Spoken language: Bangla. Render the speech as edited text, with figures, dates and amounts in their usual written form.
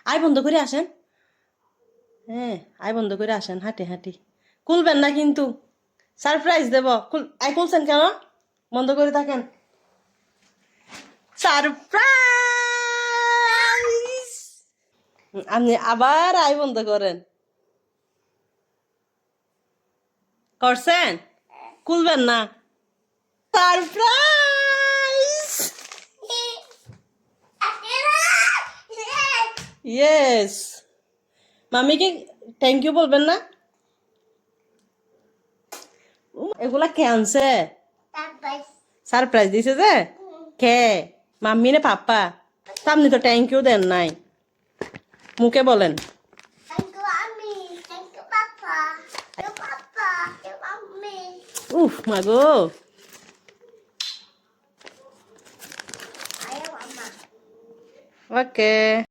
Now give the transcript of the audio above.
আই বন্ধ করে আসেন। হ্যাঁ, আই বন্ধ করে আসেন, হাঁটি হাঁটি। খুলবেন না কিন্তু, সারপ্রাইজ দেব। আই খুলছেন কেন? বন্ধ করে থাকেন। সারপ্রাইজ! আপনি আবার আই বন্ধ করেন। করছেন? খুলবেন না। সারপ্রাইজ! ইয়েস। মামিকে থ্যাংক ইউ বলবেন না? এগুলা কে আনছে? সারপ্রাইজ দিছে যে? কে? মাম্মি না পাপ্পা? তা আপনি তো থ্যাংক ইউ দেন নাই, মুখে বলেন। উফ মাগো। ওকে।